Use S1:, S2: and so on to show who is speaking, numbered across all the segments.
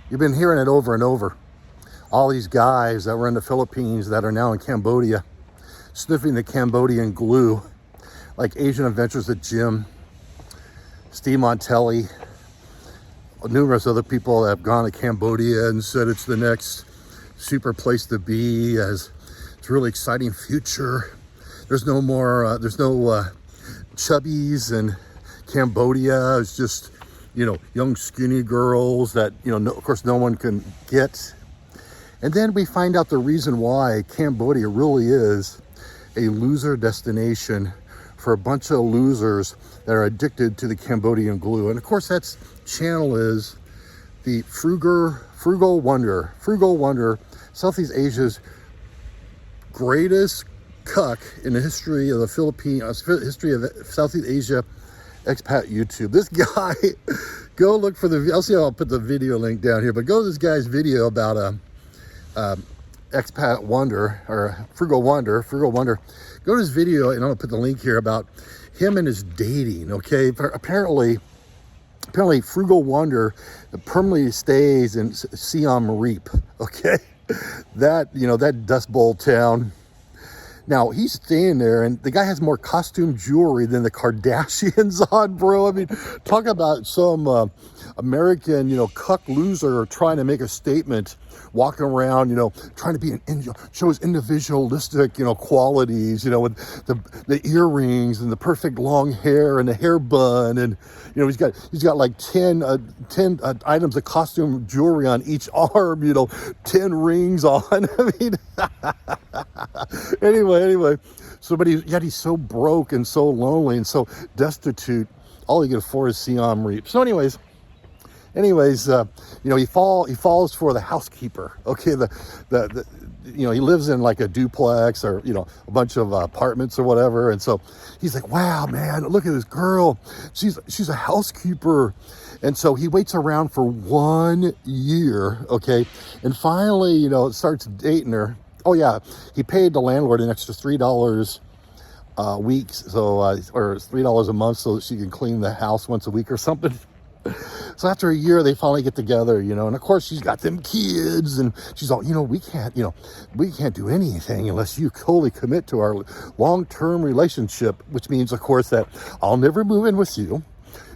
S1: You've been hearing it over and over. All these guys that were in the Philippines that are now in Cambodia, sniffing the Cambodian glue, like Asian Adventures at Jim, Steve Montelli, numerous other people that have gone to Cambodia and said it's the next super place to be, as it's a really exciting future. There's no more, chubbies in Cambodia. It's just, young skinny girls that, of course no one can get. And then we find out the reason why Cambodia really is a loser destination for a bunch of losers that are addicted to the Cambodian glue. And of course, that's channel is the Frugal Wonder. Frugal Wonder, Southeast Asia's greatest cuck in the history of the Philippines, history of Southeast Asia expat YouTube. This guy, go look for the, I'll put the video link down here, but go to this guy's video about expat wonder, or Frugal Wonder. Go to his video, and I'm gonna put the link here about him and his dating. Okay, apparently Frugal Wonder permanently stays in Siem Reap. Okay, that Dust Bowl town. Now he's staying there, and the guy has more costume jewelry than the Kardashians on, bro. I mean, talk about some American, cuck loser trying to make a statement, walking around, trying to be show his individualistic, qualities, with the earrings and the perfect long hair and the hair bun, and he's got like 10 items of costume jewelry on each arm, 10 rings on. I mean, anyway. So, but he's so broke and so lonely and so destitute. All he can afford is Siem Reap. So, anyways, he falls for the housekeeper. Okay, he lives in like a duplex or a bunch of apartments or whatever, and so he's like, wow, man, look at this girl. She's a housekeeper. And so he waits around for 1 year, okay, and finally, starts dating her. Oh yeah, he paid the landlord an extra $3 a week, so or $3 a month, so that she can clean the house once a week or something. So after a year, they finally get together, and of course she's got them kids, and she's all, we can't do anything unless you totally commit to our long-term relationship, which means, of course, that I'll never move in with you.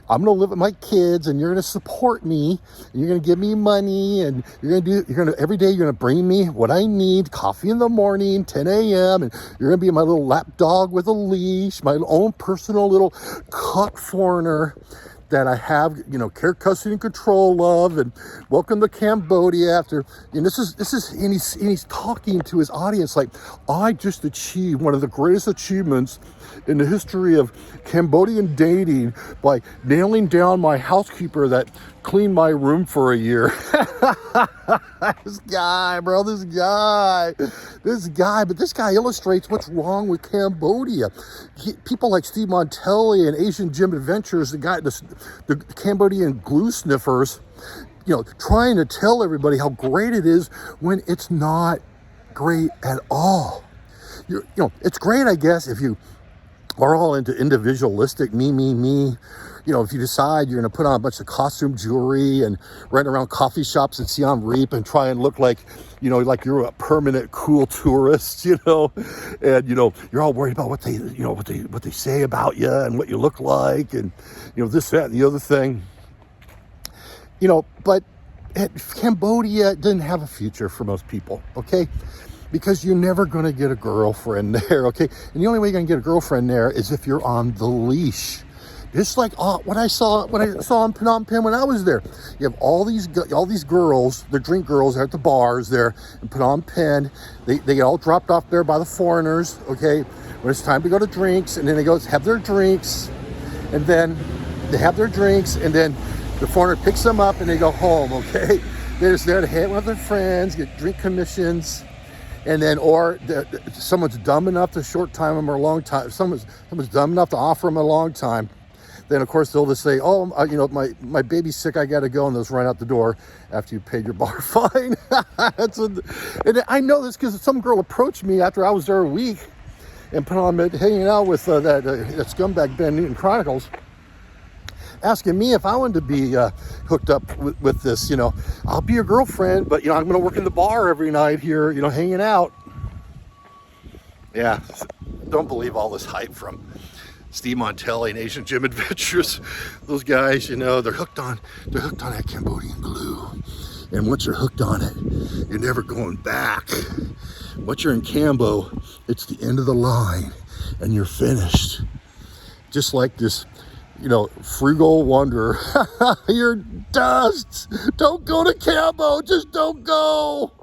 S1: I'm going to live with my kids, and you're going to support me, and you're going to give me money, and every day you're going to bring me what I need, coffee in the morning, 10 a.m., and you're going to be my little lap dog with a leash, my own personal little cuck foreigner that I have, care, custody, and control of, and welcome to Cambodia after, and he's talking to his audience like, I just achieved one of the greatest achievements in the history of Cambodian dating by nailing down my housekeeper that cleaned my room for a year. This guy, but this guy illustrates what's wrong with Cambodia. People like Steve Montelli and Asian Jim Adventures, the Cambodian glue sniffers, trying to tell everybody how great it is when it's not great at all. It's great, I guess, if you are all into individualistic me. If you decide you're going to put on a bunch of costume jewelry and run around coffee shops in Siem Reap and try and look like, like you're a permanent cool tourist, and you're all worried about what they say about you and what you look like, and this, that, and the other thing, but Cambodia doesn't have a future for most people, okay? Because you're never going to get a girlfriend there, okay? And the only way you're going to get a girlfriend there is if you're on the leash. Just like what I saw in Phnom Penh when I was there. You have all these girls, the drink girls are at the bars there in Phnom Penh. They get all dropped off there by the foreigners, okay? When it's time to go to drinks, and then they go have their drinks, and then they have their drinks, and then the foreigner picks them up and they go home, okay? They're just there to hang out with their friends, get drink commissions. And then, or someone's dumb enough to short time them or a long time. Someone's dumb enough to offer them a long time. Then, of course, they'll just say, oh, my baby's sick, I got to go. And they'll just run out the door after you paid your bar fine. And I know this because some girl approached me after I was there a week and put on hanging out with that scumbag Ben Newton Chronicles. asking me if I wanted to be hooked up with this. I'll be your girlfriend, but I'm going to work in the bar every night here, hanging out. Yeah, don't believe all this hype from Steve Montelli and Asian Gym Adventures. Those guys, they're hooked on that Cambodian glue. And once you're hooked on it, you're never going back. Once you're in Cambo, it's the end of the line and you're finished. Just like this, frugal wanderer. You're dust. Don't go to Cambo. Just don't go.